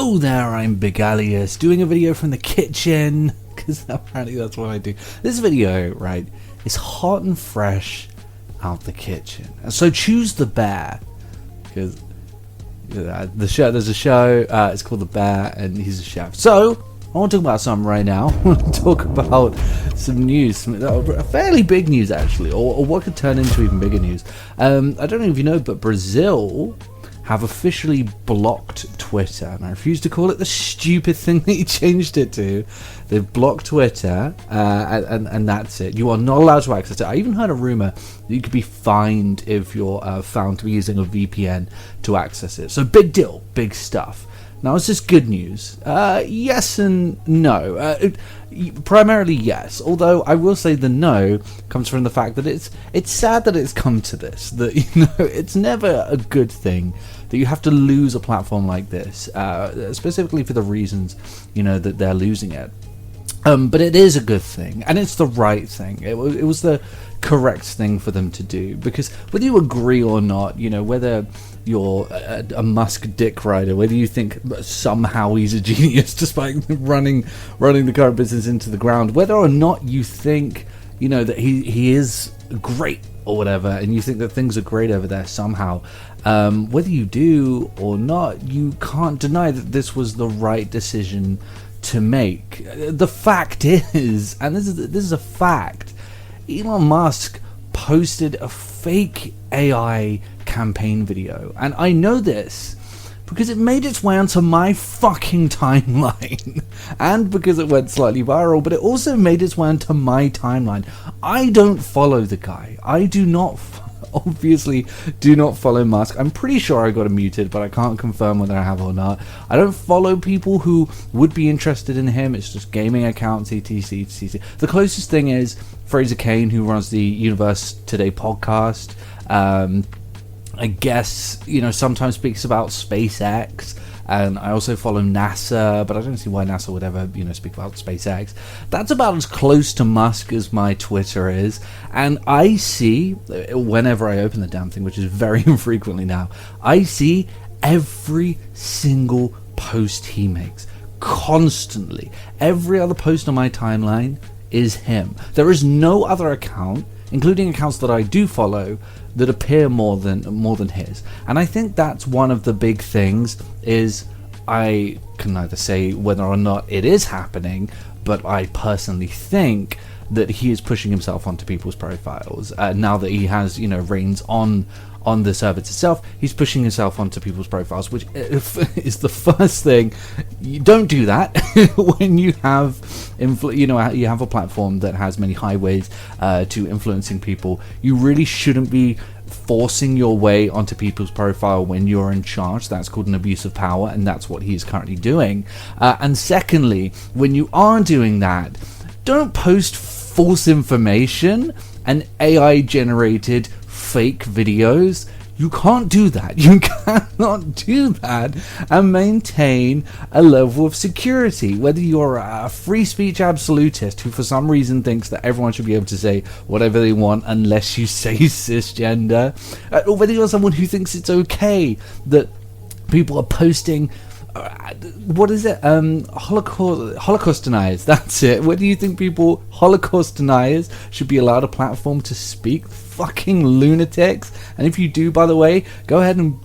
Hello there, I'm Big Alias, doing a video from the kitchen, because apparently that's what I do. This video, right, is hot and fresh out the kitchen. So choose the bear, because there's a show, it's called The Bear, and he's a chef. So, I want to talk about something right now. I want to talk about some news, fairly big news actually, or what could turn into even bigger news. I don't know if you know, but Brazil have officially blocked Twitter, and I refuse to call it the stupid thing that you changed it to. They've blocked Twitter, and that's it. You are not allowed to access it. I even heard a rumor that you could be fined if you're found to be using a VPN to access it. So big deal, big stuff. Now, is this good news? Yes and no. Primarily yes, although I will say the no comes from the fact that it's sad that it's come to this. That it's never a good thing that you have to lose a platform like this, specifically for the reasons that they're losing it. But it is a good thing, and it's the right thing. It was the correct thing for them to do, because whether you agree or not, whether you're a Musk dick rider, whether you think somehow he's a genius despite running the current business into the ground, whether or not you think that he is great or whatever, and you think that things are great over there somehow, whether you do or not, you can't deny that this was the right decision to make. The fact is, and this is a fact, Elon Musk posted a fake AI campaign video, and I know this because it made its way onto my fucking timeline and because it went slightly viral, but it also made its way onto my timeline. I don't follow the guy. I do not obviously do not follow Musk. I'm pretty sure I got him muted, but I can't confirm whether I have or not. I don't follow people who would be interested in him. It's just gaming accounts, etc. The closest thing is Fraser Cain, who runs the Universe Today podcast. I guess, sometimes speaks about SpaceX, and I also follow NASA, but I don't see why NASA would ever, speak about SpaceX. That's about as close to Musk as my Twitter is, and I see, whenever I open the damn thing, which is very infrequently now, I see every single post he makes, constantly. Every other post on my timeline is him. There is no other account, including accounts that I do follow, that appear more than his. And I think that's one of the big things, is I can neither say whether or not it is happening, but I personally think that he is pushing himself onto people's profiles. Now that he has, reins on the service itself, he's pushing himself onto people's profiles, which is the first thing. You don't do that when you have you have a platform that has many highways to influencing people. You really shouldn't be forcing your way onto people's profile when you're in charge. That's called an abuse of power, and that's what he's currently doing. And secondly, when you are doing that, don't post false information and AI generated fake videos. You can't do that. You cannot do that and maintain a level of security. Whether you're a free speech absolutist who for some reason thinks that everyone should be able to say whatever they want unless you say cisgender, or whether you're someone who thinks it's okay that people are posting Holocaust deniers, that's it. Whether you think Holocaust deniers should be allowed a platform to speak, fucking lunatics. And if you do, by the way, go ahead and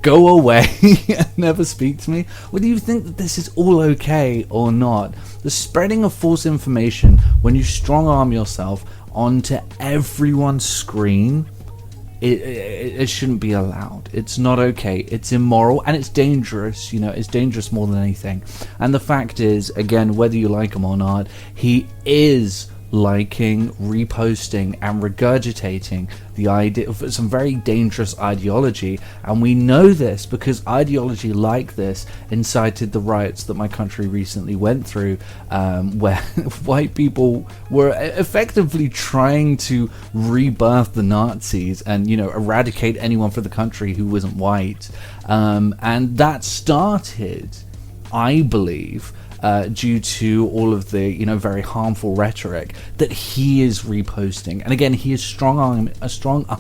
go away and never speak to me. Whether you think that this is all okay or not, the spreading of false information when you strong arm yourself onto everyone's screen, it shouldn't be allowed. It's not okay. It's immoral, and it's dangerous. It's dangerous more than anything. And the fact is, again, whether you like him or not, he is liking, reposting, and regurgitating the idea of some very dangerous ideology. And we know this because ideology like this incited the riots that my country recently went through, where white people were effectively trying to rebirth the Nazis and eradicate anyone from the country who wasn't white, and that started, I believe, due to all of the, you know, very harmful rhetoric that he is reposting. And again, he is strong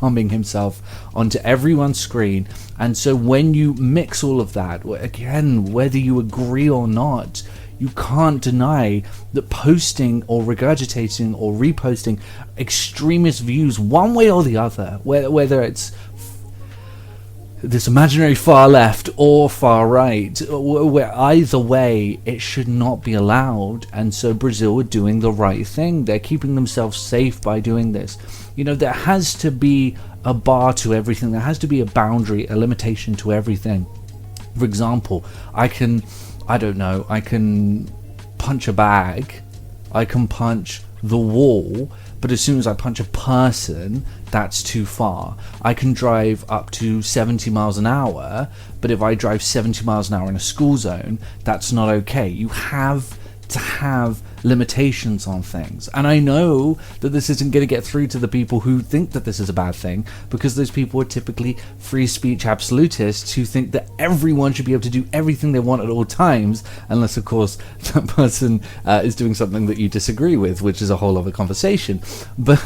arming himself onto everyone's screen. And so when you mix all of that, again, whether you agree or not, you can't deny that posting or regurgitating or reposting extremist views one way or the other, whether it's this imaginary far left or far right, where either way it should not be allowed. And so Brazil are doing the right thing. They're keeping themselves safe by doing this. You know, there has to be a bar to everything. There has to be a boundary, a limitation to everything. For example, I can punch a bag, I can punch the wall, but as soon as I punch a person, that's too far. I can drive up to 70 miles an hour, but if I drive 70 miles an hour in a school zone, that's not okay. You have to have limitations on things. And I know that this isn't going to get through to the people who think that this is a bad thing, because those people are typically free speech absolutists who think that everyone should be able to do everything they want at all times, unless of course that person is doing something that you disagree with, which is a whole other conversation. But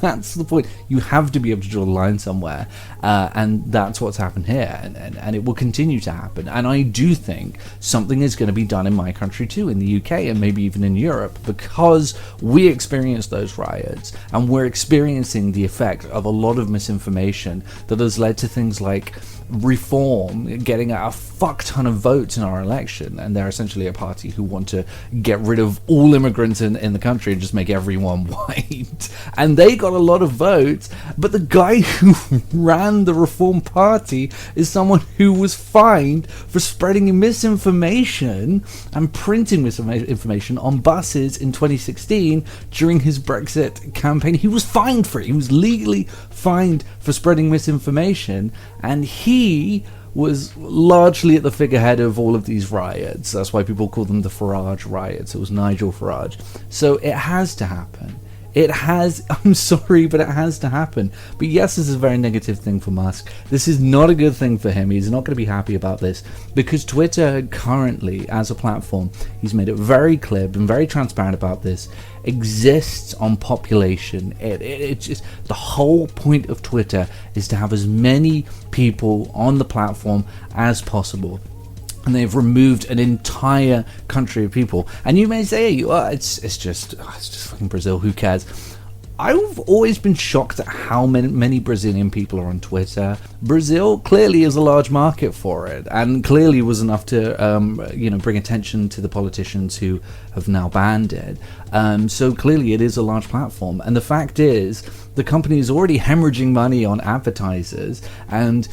that's the point. You have to be able to draw the line somewhere, and that's what's happened here, and it will continue to happen. And I do think something is going to be done in my country too, in the UK, and maybe even in Europe, because we experienced those riots, and we're experiencing the effect of a lot of misinformation that has led to things like Reform getting a fuck ton of votes in our election, and they're essentially a party who want to get rid of all immigrants in the country and just make everyone white. And they got a lot of votes, but the guy who ran the Reform Party is someone who was fined for spreading misinformation and printing misinformation on buses in 2016 during his Brexit campaign. He was fined for it. He was legally fined for spreading misinformation, and he was largely at the figurehead of all of these riots. That's why people call them the Farage riots. It was Nigel Farage. So it has to happen. It has, I'm sorry, but it has to happen. But yes, this is a very negative thing for Musk. This is not a good thing for him. He's not going to be happy about this, because Twitter currently, as a platform, he's made it very clear, been very transparent about this, exists on population. It's just, the whole point of Twitter is to have as many people on the platform as possible. And they've removed an entire country of people. And you may say, it's just fucking Brazil, who cares? I've always been shocked at how many Brazilian people are on Twitter. Brazil clearly is a large market for it, and clearly was enough to bring attention to the politicians who have now banned it. So clearly it is a large platform. And the fact is, the company is already hemorrhaging money on advertisers, and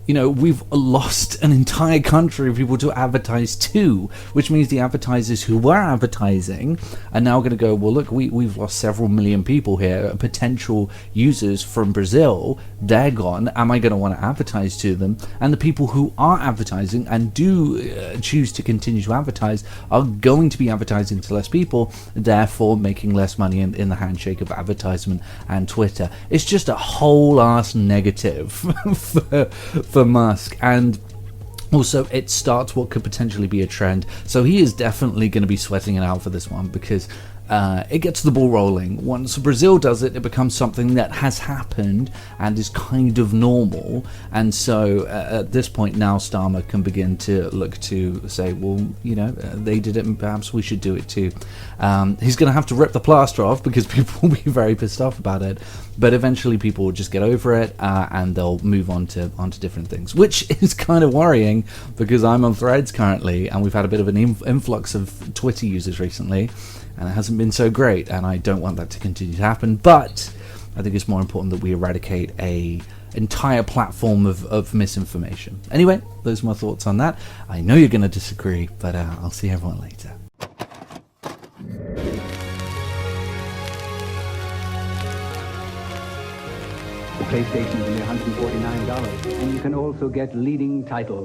we've lost an entire country of people to advertise to, which means the advertisers who were advertising are now going to go, well, look, we've lost several million people here, potential users from Brazil. They're gone. Am I going to want to advertise to them? And the people who are advertising and do choose to continue to advertise are going to be advertising to less people, therefore making less money in the handshake of advertisement and Twitter. It's just a whole ass negative for Musk, and also it starts what could potentially be a trend. So he is definitely going to be sweating it out for this one, because it gets the ball rolling. Once Brazil does it, it becomes something that has happened and is kind of normal. And so at this point now, Starmer can begin to look to say, well, they did it and perhaps we should do it too. He's going to have to rip the plaster off, because people will be very pissed off about it. But eventually people will just get over it, and they'll move on to different things, which is kind of worrying, because I'm on Threads currently, and we've had a bit of an influx of Twitter users recently, and it hasn't been so great, and I don't want that to continue to happen. But I think it's more important that we eradicate a entire platform of misinformation. Anyway, those are my thoughts on that. I know you're going to disagree, but I'll see everyone later. The PlayStation is only $149, and you can also get leading titles.